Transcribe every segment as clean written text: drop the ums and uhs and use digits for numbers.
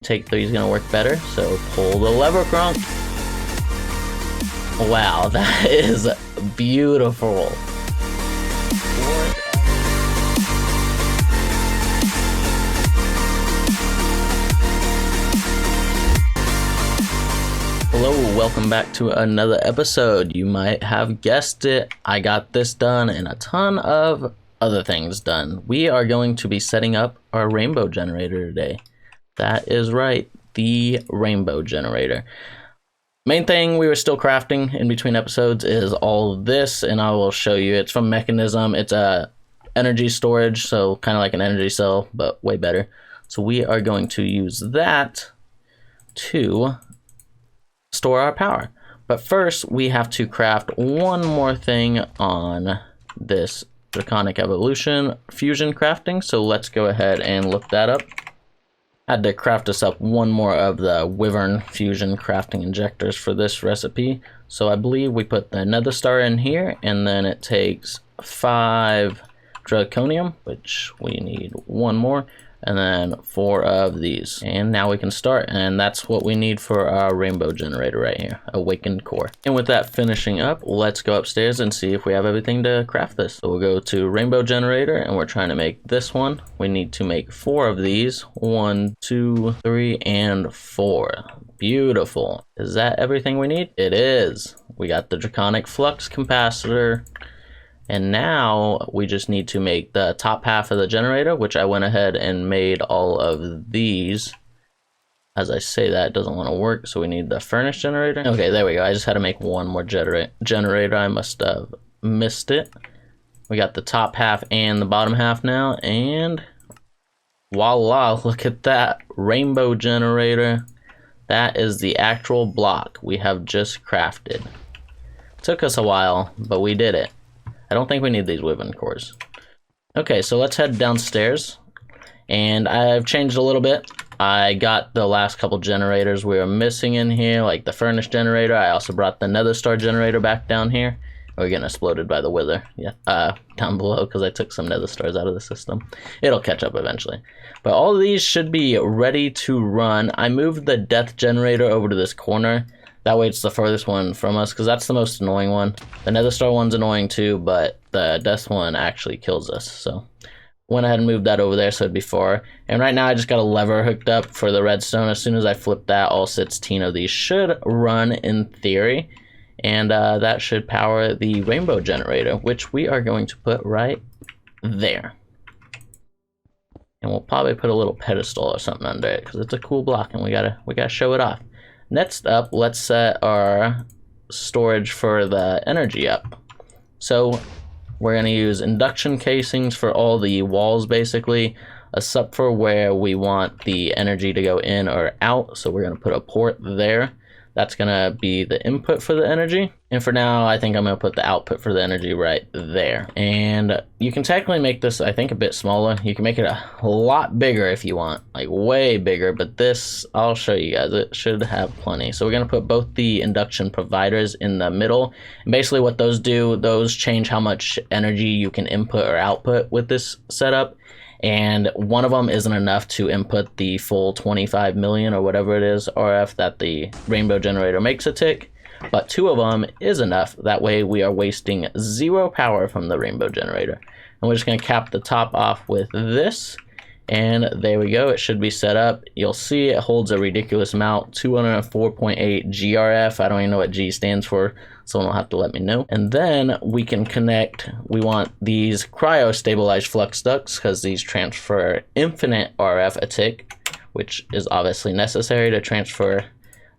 take 3 is gonna work better. So pull the lever, Crunk. Wow, that is beautiful. Hello, welcome back to another episode. You might have guessed it, I got this done and a ton of other things done. We are going to be setting up our rainbow generator today. That is right, the rainbow generator. Main thing we were still crafting in between episodes is all of this, and I will show you. It's from Mechanism. It's a energy storage, so kind of like an energy cell, but way better. So we are going to use that to store our power. But first we have to craft one more thing on this Draconic Evolution fusion crafting, so let's go ahead and look that up. I had to craft us up one more of the Wyvern fusion crafting injectors for this recipe. So I believe we put the Nether Star in here, and then it takes 5 Draconium, which we need 1 more, and then 4 of these. And now we can start, and that's what we need for our rainbow generator right here, Awakened Core. And with that finishing up, let's go upstairs and see if we have everything to craft this. So we'll go to rainbow generator, and we're trying to make this one. We need to make 4 of these. 1, 2, 3, and 4. Beautiful. Is that everything we need? It is. We got the Draconic Flux Capacitor. And now we just need to make the top half of the generator, which I went ahead and made all of these. As I say that, it doesn't want to work, so we need the furnace generator. Okay, there we go. I just had to make one more generator. I must have missed it. We got the top half and the bottom half now, and voila, look at that rainbow generator. That is the actual block we have just crafted. Took us a while, but we did it. I don't think we need these Wyvern cores. Okay, so let's head downstairs. And I've changed a little bit. I got the last couple generators we were missing in here, like the furnace generator. I also brought the Nether Star generator back down here. We're getting exploded by the wither. Yeah, down below, because I took some Nether Stars out of the system. It'll catch up eventually. But all of these should be ready to run. I moved the death generator over to this corner. That way it's the furthest one from us, because that's the most annoying one. The Nether Star one's annoying too, but the death one actually kills us. So went ahead and moved that over there so it'd be far. And right now I just got a lever hooked up for the redstone. As soon as I flip that, all 16 of these should run in theory. And that should power the rainbow generator, which we are going to put right there. And we'll probably put a little pedestal or something under it, because it's a cool block and we gotta show it off. Next up, let's set our storage for the energy up. So we're going to use induction casings for all the walls basically, except for where we want the energy to go in or out. So we're going to put a port there. That's going to be the input for the energy. And for now, I think I'm going to put the output for the energy right there. And you can technically make this, I think, a bit smaller. You can make it a lot bigger if you want, like way bigger. But this, I'll show you guys, it should have plenty. So we're going to put both the induction providers in the middle. And basically what those do, those change how much energy you can input or output with this setup. And one of them isn't enough to input the full 25 million or whatever it is RF that the rainbow generator makes a tick, but 2 of them is enough. That way we are wasting 0 power from the rainbow generator. And we're just going to cap the top off with this, and there we go. It should be set up. You'll see it holds a ridiculous amount, 204.8 GRF. I don't even know what G stands for. Someone will have to let me know. And then we can connect, we want these cryo-stabilized flux ducts, because these transfer infinite RF a tick, which is obviously necessary to transfer. I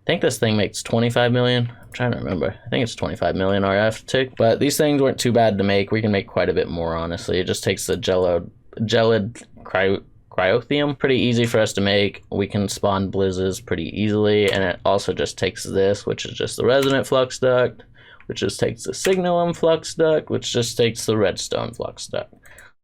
think this thing makes 25 million. I'm trying to remember. I think it's 25 million RF tick. But these things weren't too bad to make. We can make quite a bit more, honestly. It just takes the gelid cryothium. Pretty easy for us to make. We can spawn blizzes pretty easily. And it also just takes this, which is just the resonant flux duct, which just takes the signalum flux duct, which just takes the redstone flux duct.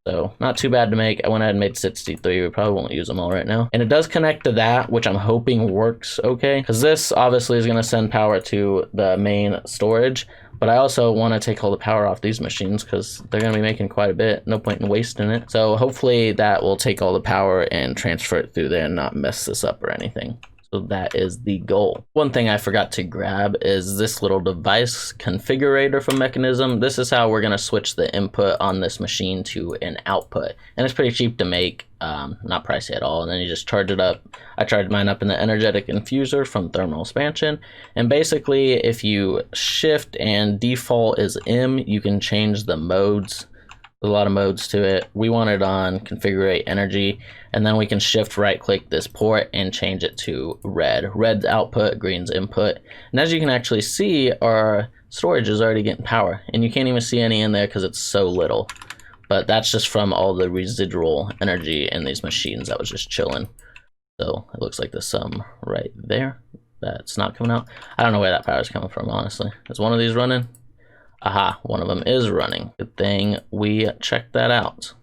So not too bad to make. I went ahead and made 63. We probably won't use them all right now. And it does connect to that, which I'm hoping works okay, because this obviously is going to send power to the main storage. But I also want to take all the power off these machines because they're going to be making quite a bit. No point in wasting it. So hopefully that will take all the power and transfer it through there and not mess this up or anything. So that is the goal. One thing I forgot to grab is this little device configurator from Mechanism. This is how we're going to switch the input on this machine to an output. And it's pretty cheap to make, not pricey at all. And then you just charge it up. I charged mine up in the energetic infuser from thermal expansion. And basically, if you shift and default is M, you can change the modes. There's a lot of modes to it. We want it on configure energy, and then we can shift right click this port and change it to red. Red's output, green's input. And as you can actually see, our storage is already getting power, and you can't even see any in there because it's so little. But that's just from all the residual energy in these machines that was just chilling. So it looks like there's some right there that's not coming out. I don't know where that power is coming from, honestly. Is one of these running? Aha, one of them is running. Good thing we checked that out.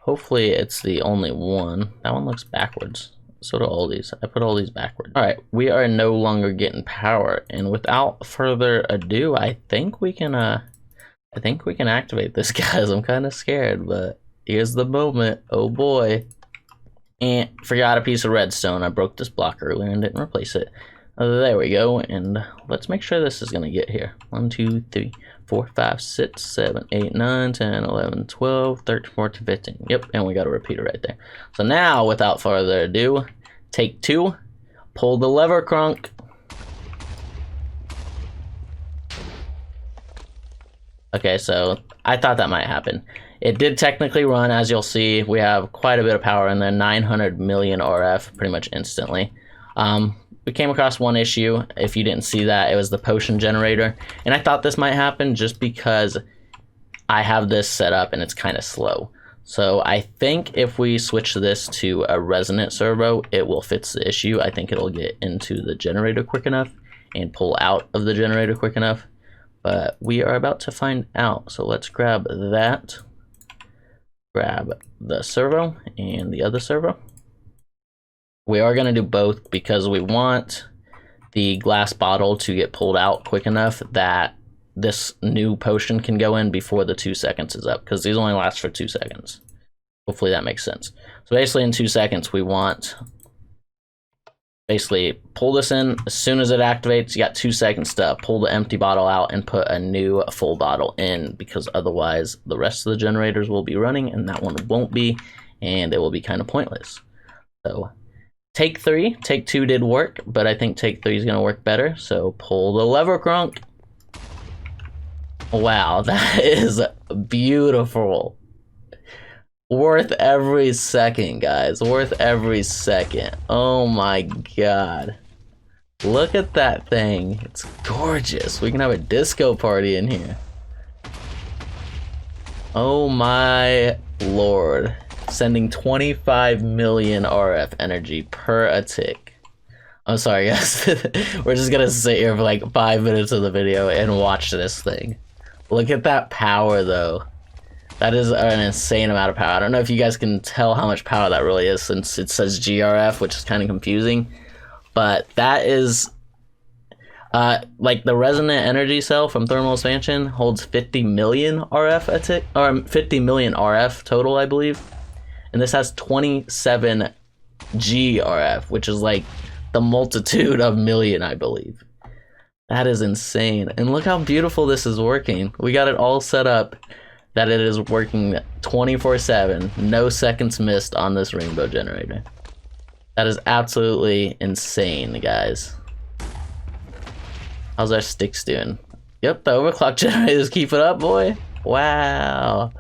Hopefully it's the only one. That one looks backwards. So do all these. I put all these backwards. All right, we are no longer getting power, and without further ado, I think we can activate this, guys. I'm kind of scared, but here's the moment. Oh boy. And forgot a piece of redstone. I broke this block earlier and didn't replace it. There we go, and let's make sure this is gonna get here. 1, 2, 3, 4, 5, 6, 7, 8, 9, 10, 11, 12, 13, 14, 15. Yep, and we got a repeater right there. So now, without further ado, take 2, pull the lever, Crunk. Okay, so I thought that might happen. It did technically run, as you'll see. We have quite a bit of power in there, 900 million RF, pretty much instantly. We came across one issue. If you didn't see that, it was the potion generator. And I thought this might happen just because I have this set up and it's kind of slow. So I think if we switch this to a resonant servo, it will fix the issue. I think it'll get into the generator quick enough and pull out of the generator quick enough. But we are about to find out. So let's grab that. Grab the servo and the other servo. We are going to do both because we want the glass bottle to get pulled out quick enough that this new potion can go in before the 2 seconds is up, because these only last for 2 seconds. Hopefully that makes sense. So basically in 2 seconds we want basically pull this in. As soon as it activates, you got 2 seconds to pull the empty bottle out and put a new full bottle in, because otherwise the rest of the generators will be running and that one won't be, and it will be kind of pointless. So take 3, take 2 did work, but I think take 3 is going to work better. So pull the lever, Crunk. Wow, that is beautiful. Worth every second, guys. Worth every second. Oh my god. Look at that thing. It's gorgeous. We can have a disco party in here. Oh my lord. Sending 25 million RF energy per a tick. I'm sorry, guys. We're just gonna sit here for like 5 minutes of the video and watch this thing. Look at that power, though. That is an insane amount of power. I don't know if you guys can tell how much power that really is, since it says GRF, which is kind of confusing. But that is... like the resonant energy cell from thermal expansion holds 50 million RF a tick, or 50 million RF total, I believe. And this has 27 GRF, which is like the multitude of million, I believe. That is insane. And look how beautiful this is working. We got it all set up that it is working 24/7, no seconds missed on this rainbow generator. That is absolutely insane, guys. How's our sticks doing? Yep, the overclock generators keep it up, boy. Wow.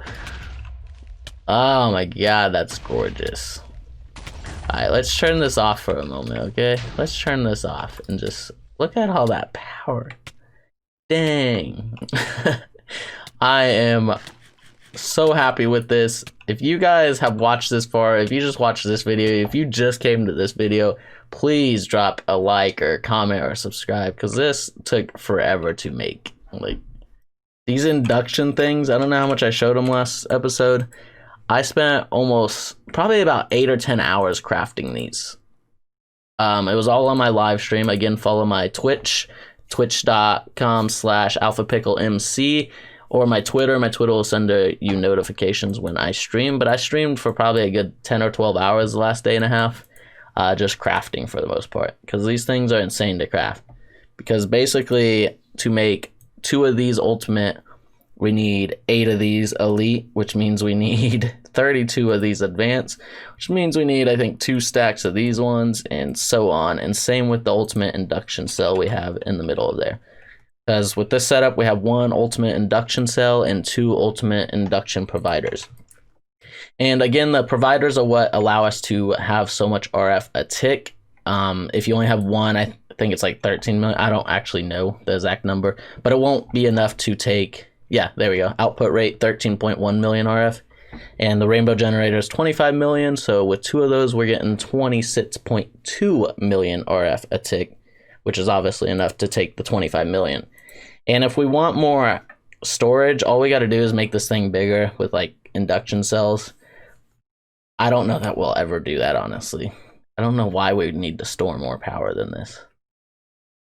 Oh my god, that's gorgeous. Alright, let's turn this off for a moment, okay? Let's turn this off and just look at all that power. Dang. I am so happy with this. If you guys have watched this far, if you just watched this video, if you just came to this video, please drop a like or comment or subscribe, because this took forever to make. Like, these induction things, I don't know how much I showed them last episode. I spent probably about 8 or 10 hours crafting these. It was all on my live stream. Again, follow my Twitch, twitch.com/alphapicklemc, or my Twitter. My Twitter will send you notifications when I stream, but I streamed for probably a good 10 or 12 hours the last day and a half, just crafting for the most part, because these things are insane to craft. Because basically, to make 2 of these ultimate, we need 8 of these elite, which means we need 32 of these advanced, which means we need, I think, 2 stacks of these ones, and so on. And same with the ultimate induction cell we have in the middle of there. Because with this setup, we have 1 ultimate induction cell and 2 ultimate induction providers. And again, the providers are what allow us to have so much RF a tick. If you only have 1, I think it's like 13 million. I don't actually know the exact number, but it won't be enough to take... Yeah, there we go. Output rate 13.1 million RF. And the rainbow generator is 25 million. So with 2 of those, we're getting 26.2 million RF a tick, which is obviously enough to take the 25 million. And if we want more storage, all we got to do is make this thing bigger with like induction cells. I don't know that we'll ever do that, honestly. I don't know why we would need to store more power than this.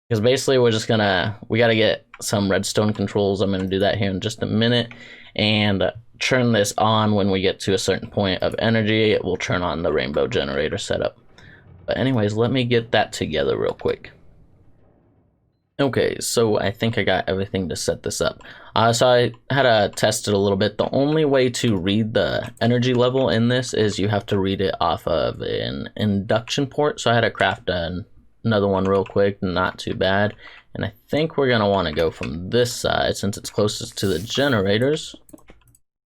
Because basically we got to get some redstone controls. I'm going to do that here in just a minute, and turn this on when we get to a certain point of energy. It will turn on the rainbow generator setup. But anyways, let me get that together real quick. Okay, so I think I got everything to set this up. So I had to test it a little bit. The only way to read the energy level in this is you have to read it off of an induction port. So I had to craft another one real quick, not too bad. And I think we're gonna want to go from this side since it's closest to the generators. I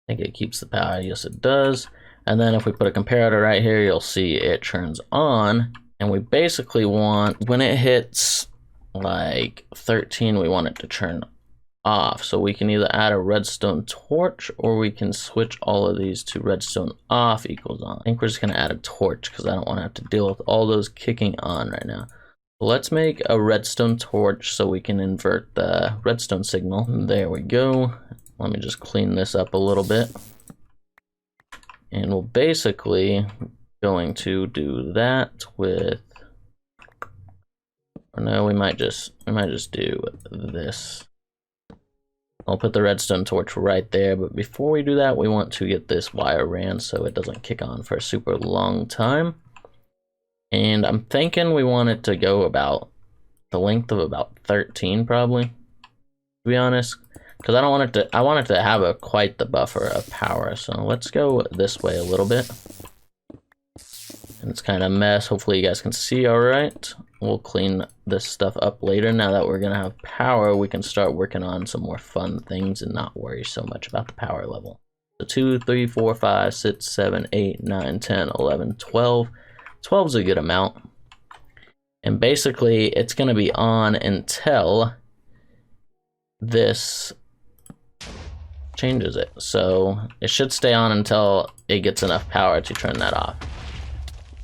think it keeps the power. Yes, it does. And then if we put a comparator right here, you'll see it turns on. And we basically want, when it hits like 13, we want it to turn off. So we can either add a redstone torch, or we can switch all of these to redstone off equals on. I think we're just gonna add a torch because I don't want to have to deal with all those kicking on right now. Let's make a redstone torch so we can invert the redstone signal. There we go. Let me just clean this up a little bit. And we'll basically going to do that with, or no, we might just do this. I'll put the redstone torch right there, but before we do that, we want to get this wire ran so it doesn't kick on for a super long time. And I'm thinking we want it to go about the length of about 13 probably, to be honest, because I don't want it to, I want it to have quite the buffer of power. So let's go this way a little bit. And it's kind of a mess. Hopefully you guys can see all right. We'll clean this stuff up later. Now that we're gonna have power, we can start working on some more fun things and not worry so much about the power level. So 2, 3, 4, 5, 6, 7, 8, 9, 10, 11, 12. 12 is a good amount. And basically it's going to be on until this changes it. So it should stay on until it gets enough power to turn that off.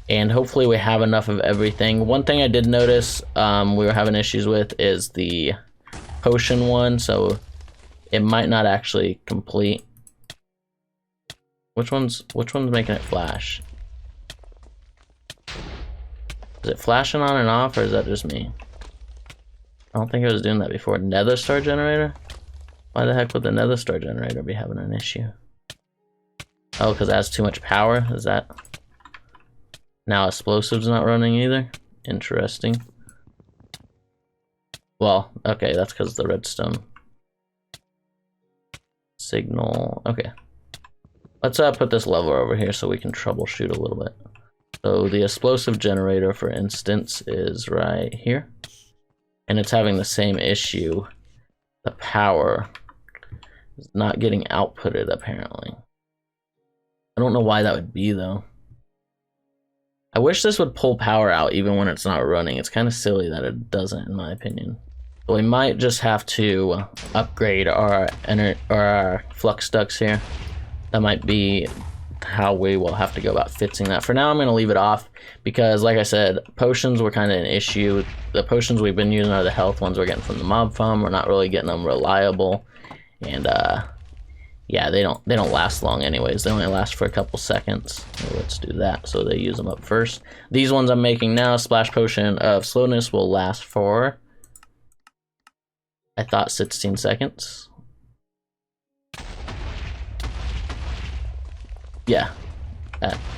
And hopefully we have enough of everything. One thing I did notice we were having issues with is the potion one. So it might not actually complete. Which one's making it flash? Is it flashing on and off, or is that just me? I don't think I was doing that before. Nether star generator? Why the heck would the nether star generator be having an issue? Oh, because it has too much power? Is that... Now explosives not running either? Interesting. Well, okay, that's because of the redstone signal. Okay. Let's put this lever over here so we can troubleshoot a little bit. So the explosive generator, for instance, is right here. And it's having the same issue. The power is not getting outputted, apparently. I don't know why that would be, though. I wish this would pull power out even when it's not running. It's kind of silly that it doesn't, in my opinion. So we might just have to upgrade our flux ducts here. That might be how we will have to go about fixing that. For now, I'm going to leave it off because, like I said, potions were kind of an issue. The potions we've been using are the health ones we're getting from the mob farm. We're not really getting them reliable, and yeah, they don't last long anyways. They only last for a couple seconds. So let's do that so they use them up first. These ones I'm making now, splash potion of slowness, will last for I thought 16 seconds. Yeah.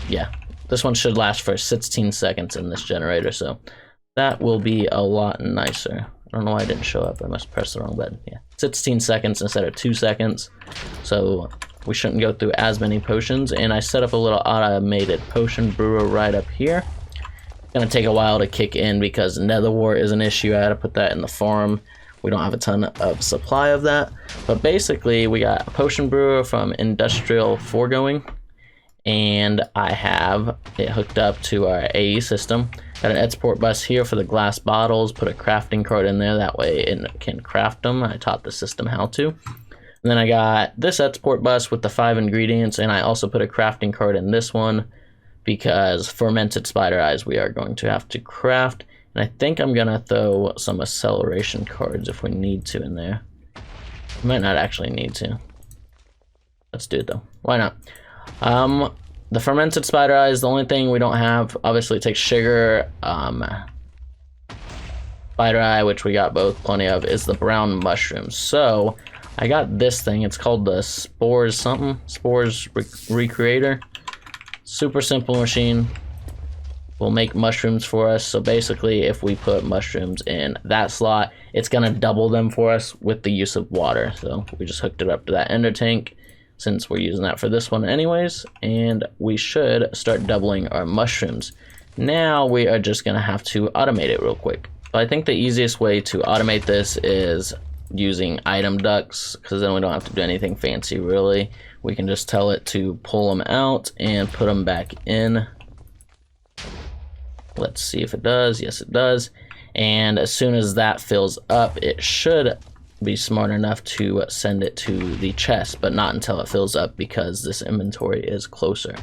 Yeah. This one should last for 16 seconds in this generator, so that will be a lot nicer. I don't know why it didn't show up. I must press the wrong button. Yeah, 16 seconds instead of 2 seconds. So we shouldn't go through as many potions. And I set up a little automated potion brewer right up here. It's gonna take a while to kick in because nether wart is an issue. I had to put that in the farm. We don't have a ton of supply of that. But basically, we got a potion brewer from Industrial Foregoing. And I have it hooked up to our AE system. Got an export bus here for the glass bottles, put a crafting card in there, that way it can craft them. I taught the system how to. And then I got this export bus with the 5 ingredients, and I also put a crafting card in this one because fermented spider eyes we are going to have to craft. And I think I'm gonna throw some acceleration cards if we need to in there. We might not actually need to. Let's do it though, why not? The fermented spider eye is the only thing we don't have. Obviously it takes sugar. Spider eye, which we got both plenty of, is the brown mushrooms. So I got this thing. It's called the Spores Recreator. Super simple machine. Will make mushrooms for us. So basically if we put mushrooms in that slot, it's gonna double them for us with the use of water. So we just hooked it up to that ender tank, since we're using that for this one anyways, and we should start doubling our mushrooms. Now we are just gonna have to automate it real quick. So I think the easiest way to automate this is using item ducts, because then we don't have to do anything fancy really. We can just tell it to pull them out and put them back in. Let's see if it does. Yes, it does. And as soon as that fills up, it should be smart enough to send it to the chest, but not until it fills up because this inventory is closer.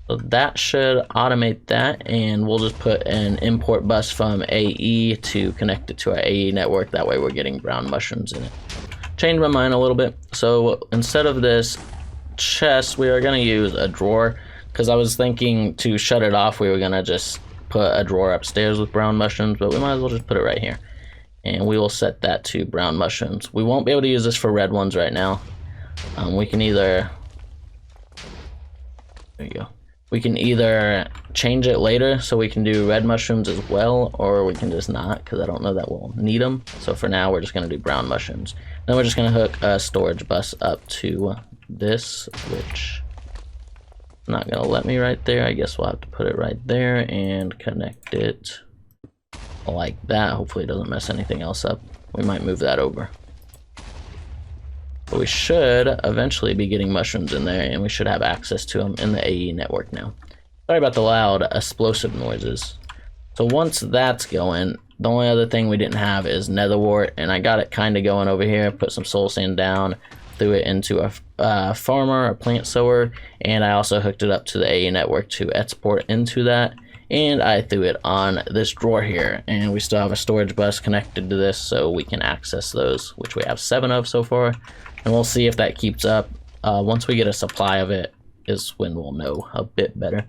So that should automate that, and we'll just put an import bus from AE to connect it to our AE network. That way we're getting brown mushrooms in it. Changed my mind a little bit. So instead of this chest, we are going to use a drawer, because I was thinking to shut it off we were going to just put a drawer upstairs with brown mushrooms, but we might as well just put it right here. And we will set that to brown mushrooms. We won't be able to use this for red ones right now. We can either, there you go. We can either change it later so we can do red mushrooms as well, or we can just not, because I don't know that we'll need them. So for now, we're just gonna do brown mushrooms. Then we're just gonna hook a storage bus up to this, which not gonna let me right there. I guess we'll have to put it right there and connect it like that. Hopefully it doesn't mess anything else up. We might move that over. But we should eventually be getting mushrooms in there, and we should have access to them in the AE network now. Sorry about the loud explosive noises. So once that's going, the only other thing we didn't have is nether wart, and I got it kind of going over here. Put some soul sand down, threw it into a farmer, a plant sower, and I also hooked it up to the AE network to export into that. And I threw it on this drawer here, and we still have a storage bus connected to this so we can access those, which we have 7 of so far. And we'll see if that keeps up. Once we get a supply of it is when we'll know a bit better.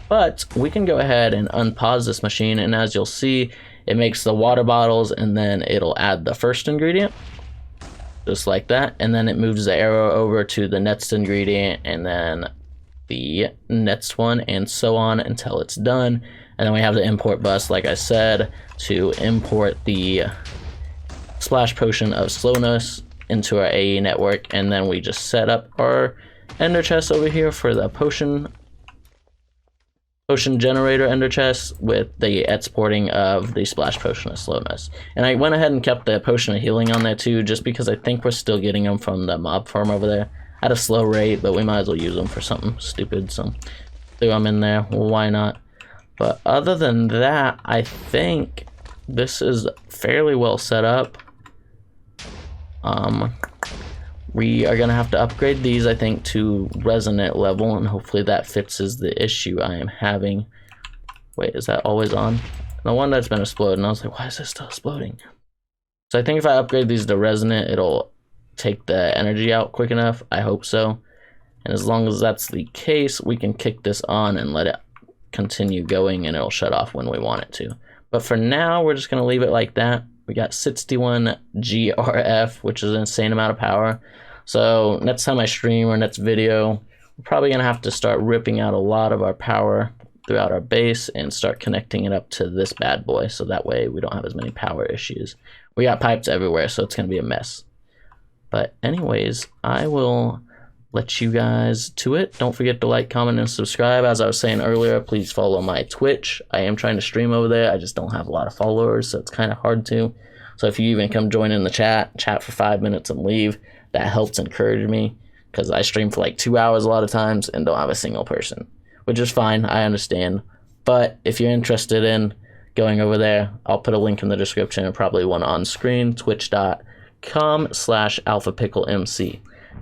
But we can go ahead and unpause this machine, and as you'll see, it makes the water bottles, and then it'll add the first ingredient, just like that. And then it moves the arrow over to the next ingredient, and then the next one, and so on until it's done. And then we have the import bus, like I said, to import the splash potion of slowness into our AE network. And then we just set up our ender chest over here for the potion generator ender chest with the exporting of the splash potion of slowness. And I went ahead and kept the potion of healing on there too, just because I think we're still getting them from the mob farm over there at a slow rate, but we might as well use them for something stupid, so threw them in there. Well, why not? But other than that, I think this is fairly well set up. We are gonna have to upgrade these, I think, to resonant level, and hopefully that fixes the issue I am having. Wait, is that always on? The one that's been exploding, I was like, why is this still exploding? So I think if I upgrade these to resonant, it'll take the energy out quick enough. I hope so. And as long as that's the case, we can kick this on and let it continue going, and it'll shut off when we want it to. But for now, we're just going to leave it like that. We got 61 GRF, which is an insane amount of power. So next time I stream or next video, we're probably gonna have to start ripping out a lot of our power throughout our base and start connecting it up to this bad boy, so that way we don't have as many power issues. We got pipes everywhere, so it's gonna be a mess. But anyways, I will let you guys to it. Don't forget to like, comment, and subscribe. As I was saying earlier, please follow my Twitch. I am trying to stream over there. I just don't have a lot of followers, so it's kind of hard to. So if you even come join in the chat for 5 minutes and leave, that helps encourage me, because I stream for like 2 hours a lot of times and don't have a single person, which is fine. I understand. But if you're interested in going over there, I'll put a link in the description and probably one on screen, twitch.com/alphapicklemc.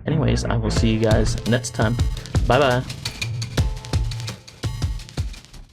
Anyways, I will see you guys next time. Bye bye.